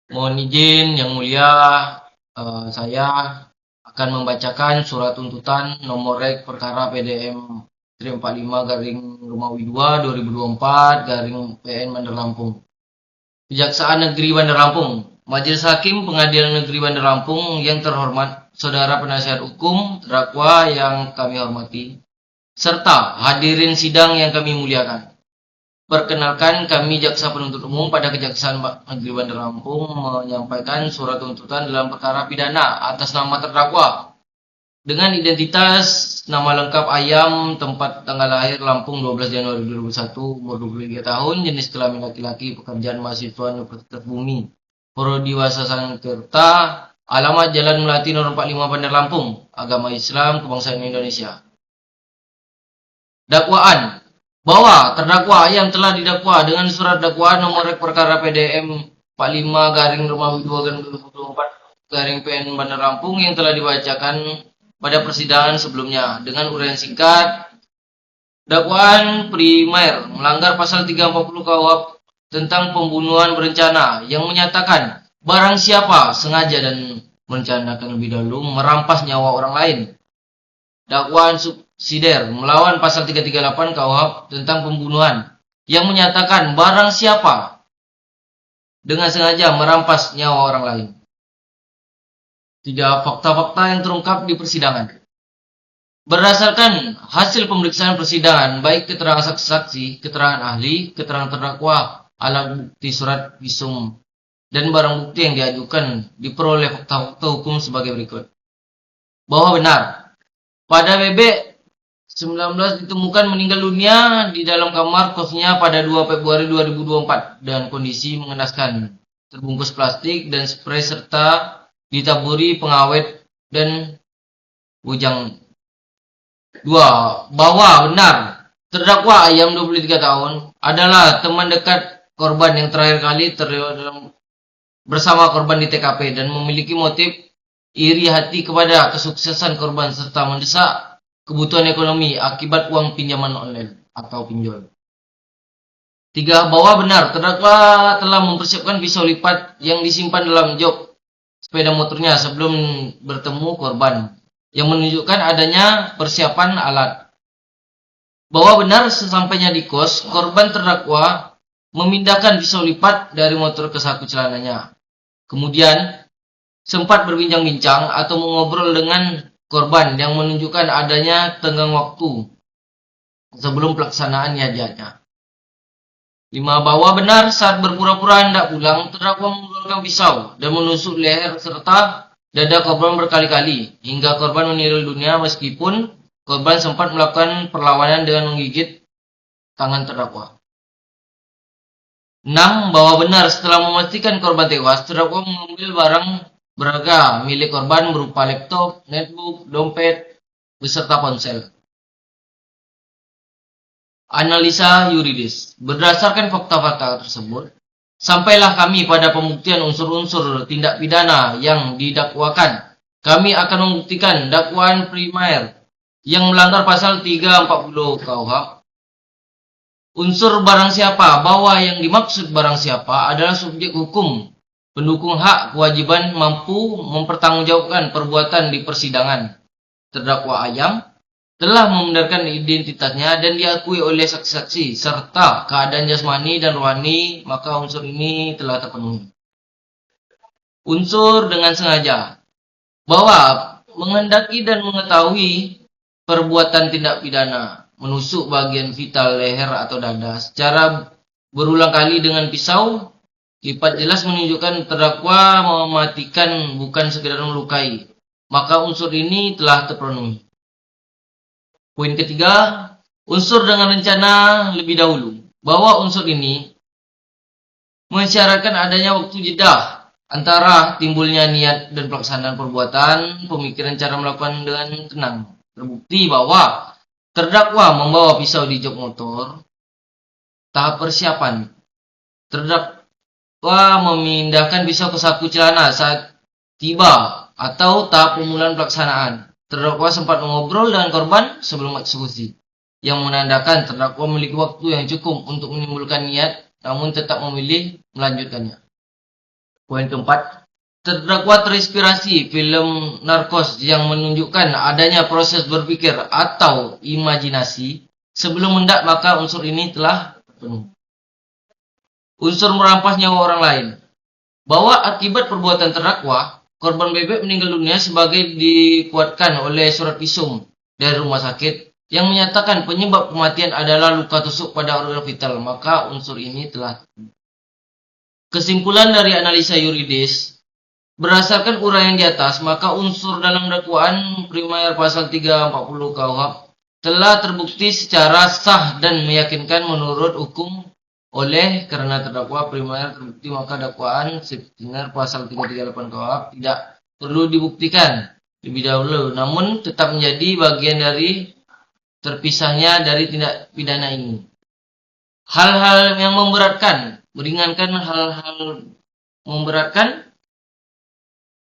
Mohon izin yang mulia, saya akan membacakan surat tuntutan nomor rek perkara PDM 345 garing Romawi 2 2024 garing PN Bandar Lampung. Kejaksaan Negeri Bandar Lampung, Majelis Hakim Pengadilan Negeri Bandar Lampung yang terhormat, Saudara Penasihat Hukum, terdakwa yang kami hormati, serta hadirin sidang yang kami muliakan. Perkenalkan, kami Jaksa Penuntut Umum pada Kejaksaan Negeri Bandar Lampung menyampaikan surat tuntutan dalam perkara pidana atas nama terdakwa dengan identitas nama lengkap Ayam, tempat tanggal lahir Lampung 12 Januari 2001, umur 23 tahun, jenis kelamin laki-laki, pekerjaan mahasiswa Universitas Bumi, prodi Wasa Sanskerta, alamat Jalan Melati nomor 45 Bandar Lampung, agama Islam, kebangsaan Indonesia. Dakwaan bahwa terdakwa yang telah didakwa dengan surat dakwaan nomor perkara PDM 45 garing Romawi 2 garing 2024 garing PN Bandar Lampung yang telah dibacakan pada persidangan sebelumnya dengan uraian singkat. Dakwaan primer melanggar pasal 340 KUHP tentang pembunuhan berencana yang menyatakan barang siapa sengaja dan merencanakan lebih dahulu merampas nyawa orang lain. Dakwaan subsidiar melawan pasal 338 KUHP tentang pembunuhan yang menyatakan barang siapa dengan sengaja merampas nyawa orang lain. 3. Fakta-fakta yang terungkap di persidangan. Berdasarkan hasil pemeriksaan persidangan, baik keterangan saksi-saksi, keterangan ahli, keterangan terdakwa, alat bukti surat visum, dan barang bukti yang diajukan, diperoleh fakta-fakta hukum sebagai berikut. Bahwa benar, pada BB 19 ditemukan meninggal dunia di dalam kamar kosnya pada 2 Februari 2024 dengan kondisi mengenaskan, terbungkus plastik dan spray serta ditaburi pengawet dan bujang. 2. Bahwa benar, terdakwa Ayam 23 tahun adalah teman dekat korban yang terakhir kali terlibat bersama korban di TKP dan memiliki motif iri hati kepada kesuksesan korban serta mendesak kebutuhan ekonomi akibat uang pinjaman online atau pinjol. 3. Bahwa benar, terdakwa telah mempersiapkan pisau lipat yang disimpan dalam jok sepeda motornya sebelum bertemu korban, yang menunjukkan adanya persiapan alat. Bahwa benar, sesampainya di kos, korban terdakwa memindahkan pisau lipat dari motor ke saku celananya. Kemudian sempat berbincang-bincang atau mengobrol dengan korban yang menunjukkan adanya tenggang waktu sebelum pelaksanaan niatnya. 5. Bahwa benar saat berpura-pura hendak pulang, terdakwa mengeluarkan pisau dan menusuk leher serta dada korban berkali-kali hingga korban meninggal dunia meskipun korban sempat melakukan perlawanan dengan menggigit tangan terdakwa. 6. Bahwa benar setelah memastikan korban tewas, terdakwa mengambil barang berharga milik korban berupa laptop, netbook, dompet, beserta ponsel. Analisa yuridis. Berdasarkan fakta-fakta tersebut, sampailah kami pada pembuktian unsur-unsur tindak pidana yang didakwakan. Kami akan membuktikan dakwaan primer yang melanggar pasal 340 KUHP. Unsur barang siapa, bahwa yang dimaksud barang siapa adalah subjek hukum, pendukung hak kewajiban mampu mempertanggungjawabkan perbuatan di persidangan. Terdakwa Ayam telah membenarkan identitasnya dan diakui oleh saksi-saksi serta keadaan jasmani dan rohani, maka unsur ini telah terpenuhi. Unsur dengan sengaja, bahwa menghendaki dan mengetahui perbuatan tindak pidana menusuk bagian vital leher atau dada secara berulang kali dengan pisau lipat jelas menunjukkan terdakwa mematikan bukan sekedar melukai, maka unsur ini telah terpenuhi. Poin ketiga, unsur dengan rencana lebih dahulu, bahwa unsur ini mensyaratkan adanya waktu jeda antara timbulnya niat dan pelaksanaan perbuatan, pemikiran cara melakukan dengan tenang. Terbukti bahwa terdakwa membawa pisau di jok motor. Tahap persiapan, terdakwa memindahkan pisau ke saku celana saat tiba atau tahap pemulaan pelaksanaan. Terdakwa sempat mengobrol dengan korban sebelum eksekusi, yang menandakan terdakwa memiliki waktu yang cukup untuk menimbulkan niat, namun tetap memilih melanjutkannya. Poin keempat, terdakwa terinspirasi film Narcos yang menunjukkan adanya proses berpikir atau imajinasi sebelum hendak, maka unsur ini telah penuh. Unsur merampas nyawa orang lain. Bahwa akibat perbuatan terdakwa, korban bebek meninggal dunia sebagai dikuatkan oleh surat visum dari rumah sakit yang menyatakan penyebab kematian adalah luka tusuk pada organ vital, maka unsur ini telah terpenuhi. Kesimpulan dari analisa yuridis, berdasarkan uraian di atas, maka unsur dalam dakwaan primer pasal 340 KUHP telah terbukti secara sah dan meyakinkan menurut hukum. Oleh karena terdakwa primer terbukti, maka dakwaan subsidiar pasal 338 KUHP tidak perlu dibuktikan lebih dahulu, namun tetap menjadi bagian dari terpisahnya dari tindak pidana ini. Hal-hal yang memberatkan, meringankan hal-hal memberatkan.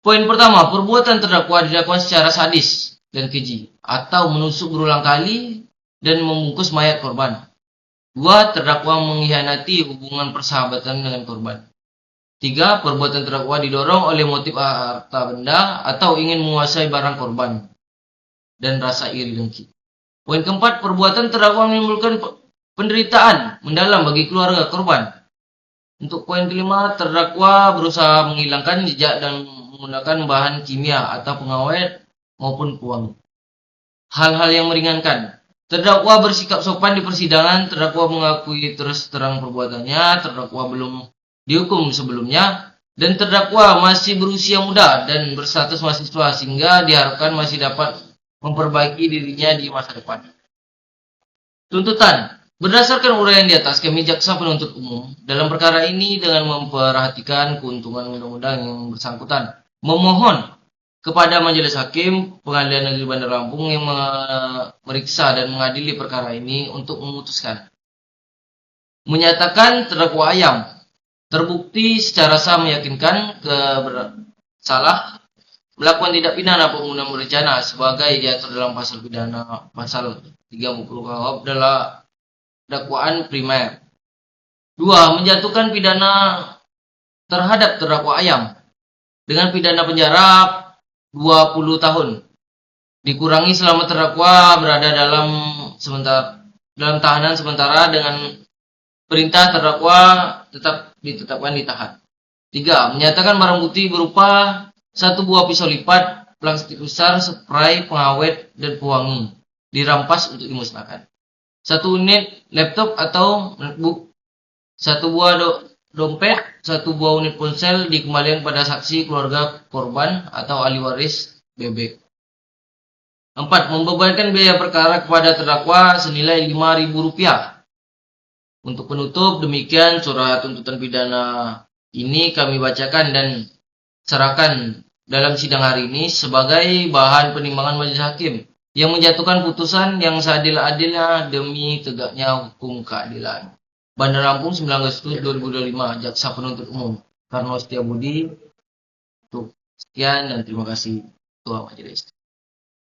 Poin pertama, perbuatan terdakwa dilakukan secara sadis dan keji atau menusuk berulang kali dan membungkus mayat korban. 2. Terdakwa mengkhianati hubungan persahabatan dengan korban. 3. Perbuatan terdakwa didorong oleh motif harta benda atau ingin menguasai barang korban dan rasa iri dengki. Poin keempat, perbuatan terdakwa menimbulkan penderitaan mendalam bagi keluarga korban. Untuk poin kelima, terdakwa berusaha menghilangkan jejak dan menggunakan bahan kimia atau pengawet maupun pewangi. Hal-hal yang meringankan. Terdakwa bersikap sopan di persidangan, terdakwa mengakui terus terang perbuatannya, terdakwa belum dihukum sebelumnya, dan terdakwa masih berusia muda dan berstatus mahasiswa sehingga diharapkan masih dapat memperbaiki dirinya di masa depan. Tuntutan. Berdasarkan uraian di atas, kami jaksa penuntut umum dalam perkara ini dengan memperhatikan keuntungan undang-undang yang bersangkutan memohon kepada Majelis Hakim Pengadilan Negeri Bandar Lampung yang memeriksa dan mengadili perkara ini untuk memutuskan. Menyatakan terdakwa Ayam terbukti secara sah meyakinkan bersalah melakukan tindak pidana pembunuhan berencana sebagai diatur dalam pasal pidana pasal 30 KUHP adalah dakwaan primer. 2. Menjatuhkan pidana terhadap terdakwa Ayam dengan pidana penjara 20 tahun. Dikurangi selama terdakwa berada dalam tahanan sementara dengan perintah terdakwa tetap ditetapkan ditahan. 3. Menyatakan barang bukti berupa 1 buah pisau lipat, plastik besar, spray, pengawet, dan pewangi dirampas untuk dimusnahkan. 1 unit laptop atau notebook, 1 buah dompet, 1 buah unit ponsel dikembalikan pada saksi, keluarga korban, atau ahli waris bebek. 4. Membebankan biaya perkara kepada terdakwa senilai Rp5.000. Untuk penutup, demikian surat tuntutan pidana ini kami bacakan dan serahkan dalam sidang hari ini sebagai bahan penimbangan majelis hakim yang menjatuhkan putusan yang seadil-adilnya demi tegaknya hukum keadilan. Bandar Lampung 9 Agustus 2025, Jaksa Penuntut Umum Karno Setiabudi. Sekian dan terima kasih Ketua Majelis.